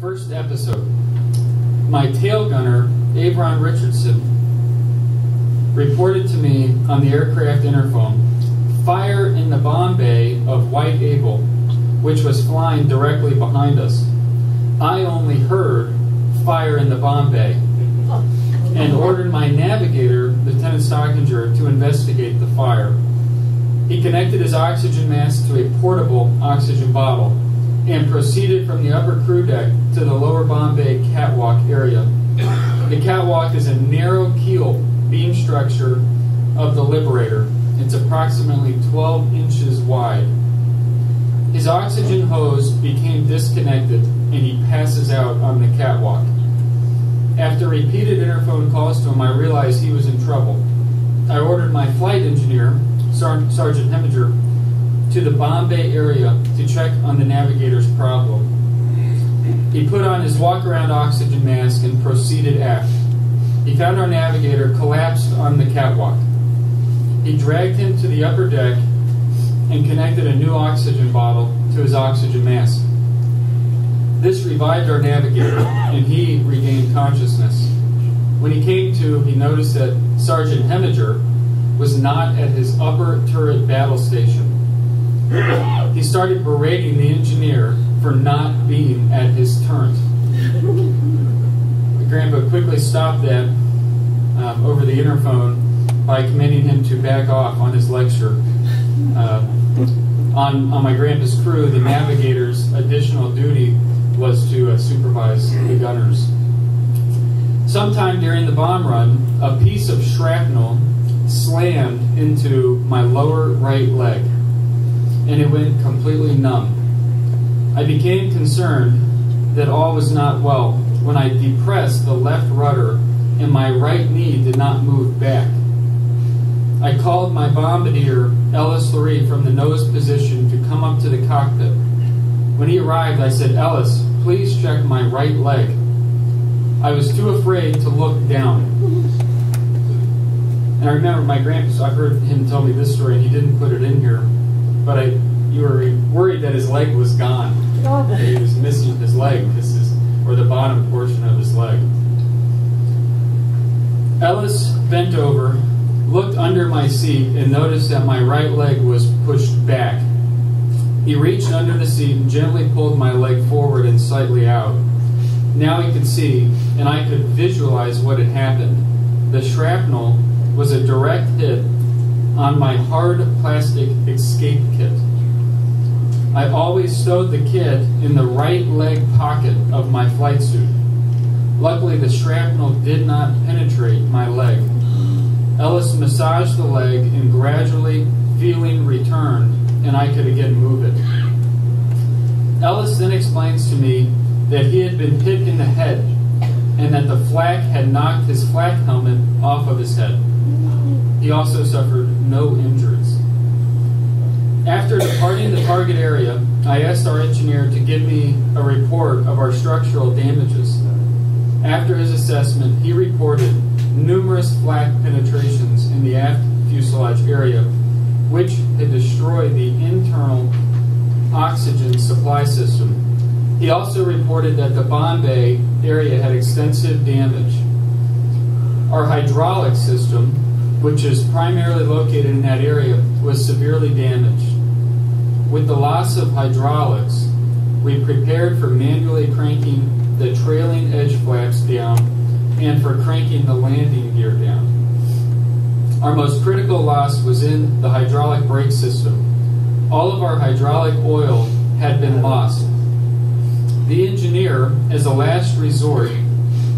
First episode. My tail gunner, Avron Richardson, reported to me on the aircraft interphone, fire in the bomb bay of White Able, which was flying directly behind us. I only heard fire in the bomb bay and ordered my navigator, Lieutenant Stockinger, to investigate the fire. He connected his oxygen mask to a portable oxygen bottle and proceeded from the upper crew deck to the lower bomb bay catwalk area. The catwalk is a narrow keel beam structure of the Liberator. It's approximately 12 inches wide. His oxygen hose became disconnected and he passes out on the catwalk. After repeated interphone calls to him, I realized he was in trouble. I ordered my flight engineer, Sergeant Heminger, to the bomb bay area to check on the navigator's problem. He put on his walk-around oxygen mask and proceeded aft. He found our navigator collapsed on the catwalk. He dragged him to the upper deck and connected a new oxygen bottle to his oxygen mask. This revived our navigator, and he regained consciousness. When he came to, he noticed that Sergeant Heminger was not at his upper turret battle station. He started berating the engineer for not being at his turret. My grandpa quickly stopped that over the interphone by commanding him to back off on his lecture. On my grandpa's crew, the navigator's additional duty was to supervise the gunners. Sometime during the bomb run, a piece of shrapnel slammed into my lower right leg, and it went completely numb. I became concerned that all was not well when I depressed the left rudder and my right knee did not move back. I called my bombardier, Ellis Lurie, from the nose position to come up to the cockpit. When he arrived, I said, "Ellis, please check my right leg." I was too afraid to look down. And I remember my grandpa, I've heard him tell me this story, and he didn't put it in here, but you were worried that his leg was gone. That he was missing his leg, or the bottom portion of his leg. Ellis bent over, looked under my seat, and noticed that my right leg was pushed back. He reached under the seat and gently pulled my leg forward and slightly out. Now he could see, and I could visualize what had happened. The shrapnel was a direct hit on my hard plastic escape kit. I always stowed the kit in the right leg pocket of my flight suit. Luckily, the shrapnel did not penetrate my leg. Ellis massaged the leg and gradually feeling returned, and I could again move it. Ellis then explains to me that he had been hit in the head and that the flak had knocked his flak helmet off of his head. He also suffered no injuries. After departing the target area, I asked our engineer to give me a report of our structural damages. After his assessment, he reported numerous flak penetrations in the aft fuselage area, which had destroyed the internal oxygen supply system. He also reported that the bomb bay area had extensive damage. Our hydraulic system, which is primarily located in that area, was severely damaged. With the loss of hydraulics, we prepared for manually cranking the trailing edge flaps down and for cranking the landing gear down. Our most critical loss was in the hydraulic brake system. All of our hydraulic oil had been lost. The engineer, as a last resort,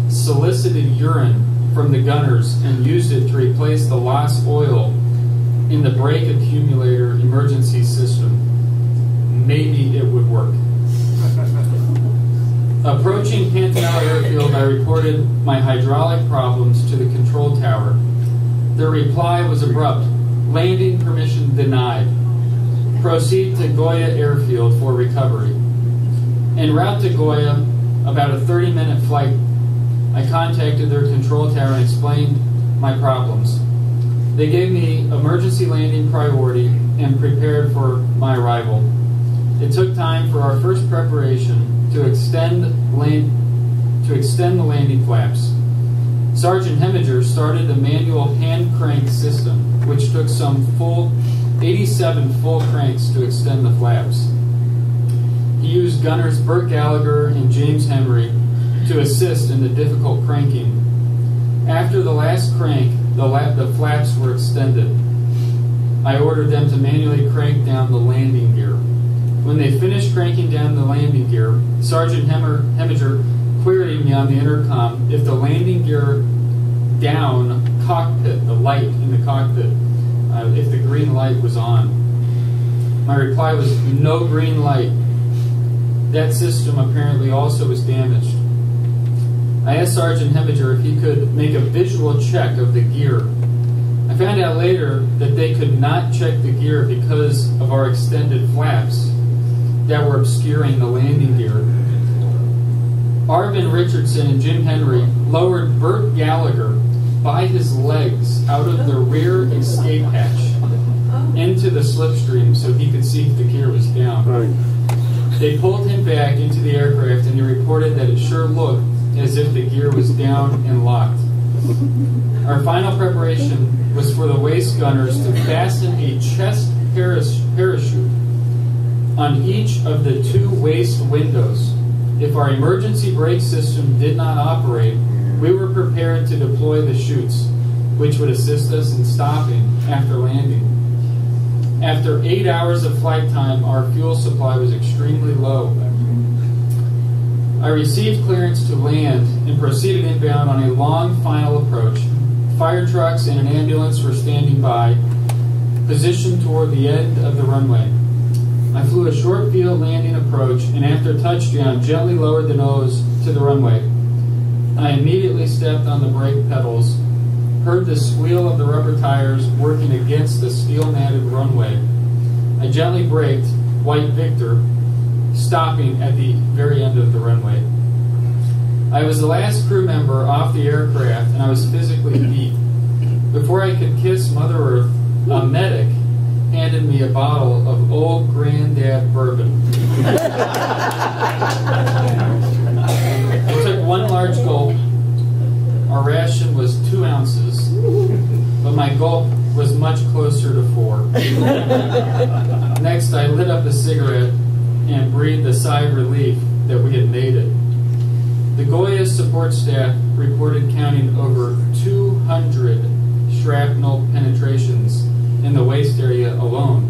solicited urine from the gunners and used it to replace the lost oil in the brake accumulator emergency system. Maybe it would work. Approaching Pantanal Airfield, I reported my hydraulic problems to the control tower. Their reply was abrupt. Landing permission denied. Proceed to Goya Airfield for recovery. En route to Goya, about a 30-minute flight, I contacted their control tower and explained my problems. They gave me emergency landing priority and prepared for my arrival. It took time for our first preparation to extend the landing flaps. Sergeant Heminger started a manual hand crank system, which took some 87 full cranks to extend the flaps. He used gunners Burt Gallagher and James Henry to assist in the difficult cranking. After the last crank, the flaps were extended. I ordered them to manually crank down the landing gear. When they finished cranking down the landing gear, Sergeant Heminger queried me on the intercom if the landing gear down cockpit, the light in the cockpit, if the green light was on. My reply was no green light. That system apparently also was damaged. I asked Sergeant Heminger if he could make a visual check of the gear. I found out later that they could not check the gear because of our extended flaps that were obscuring the landing gear. Arvin Richardson and Jim Henry lowered Burt Gallagher by his legs out of the rear escape hatch into the slipstream so he could see if the gear was down. They pulled him back into the aircraft and he reported that it sure looked as if the gear was down and locked. Our final preparation was for the waist gunners to fasten a chest parachute on each of the 2 waist windows. If our emergency brake system did not operate, we were prepared to deploy the chutes, which would assist us in stopping after landing. After 8 hours of flight time, our fuel supply was extremely low. I received clearance to land and proceeded inbound on a long final approach. Fire trucks and an ambulance were standing by, positioned toward the end of the runway. I flew a short field landing approach and after touchdown gently lowered the nose to the runway. I immediately stepped on the brake pedals, heard the squeal of the rubber tires working against the steel-matted runway. I gently braked, White Victor, stopping at the very end of the runway. I was the last crew member off the aircraft and I was physically beat. Before I could kiss Mother Earth, a medic handed me a bottle of Old Granddad bourbon. I took 1 large gulp. Our ration was 2 ounces, but my gulp was much closer to 4. Next, I lit up a cigarette and breathed a sigh of relief that we had made it. The Goya support staff reported counting over 200 shrapnel penetrations in the waist area alone.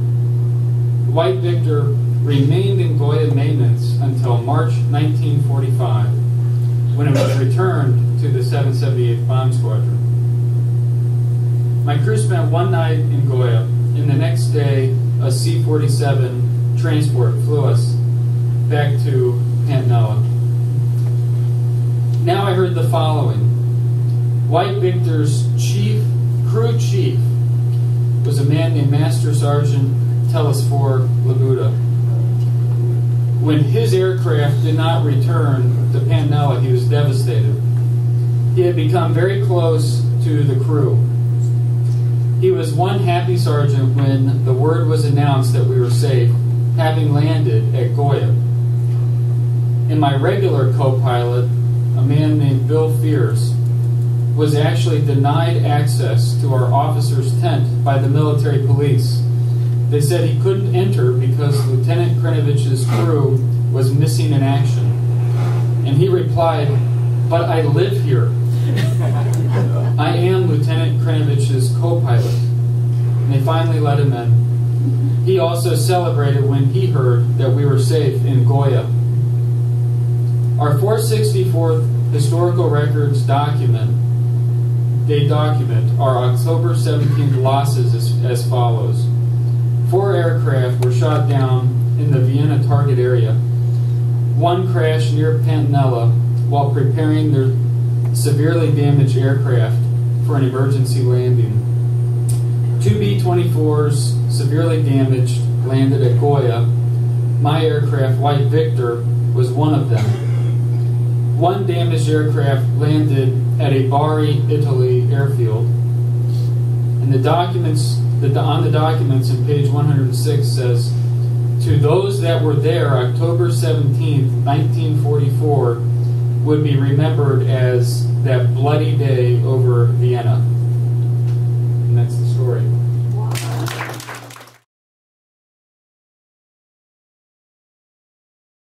White Victor remained in Goya maintenance until March 1945, when it was returned to the 778th Bomb Squadron. My crew spent 1 night in Goya, and the next day a C-47 transport flew us back to Pantanella. Now I heard the following. White Victor's crew chief was a man named Master Sergeant Telesphore Labuda. When his aircraft did not return to Pantanella, he was devastated. He had become very close to the crew. He was one happy sergeant when the word was announced that we were safe, having landed at Goya. And my regular co-pilot, a man named Bill Fears, was actually denied access to our officer's tent by the military police. They said he couldn't enter because Lieutenant Krynovich's crew was missing in action. And he replied, "But I live here. I am Lieutenant Krynovich's co-pilot." And they finally let him in. He also celebrated when he heard that we were safe in Goya. Our 464th historical records document our October 17th losses as follows. 4 aircraft were shot down in the Vienna target area. 1 crashed near Pantanella while preparing their severely damaged aircraft for an emergency landing. 2 B-24s, severely damaged, landed at Goya. My aircraft, White Victor, was one of them. 1 damaged aircraft landed at a Bari, Italy airfield. And on the documents on page 106 says, to To those that were there, October 17th, 1944, would be remembered as that bloody day over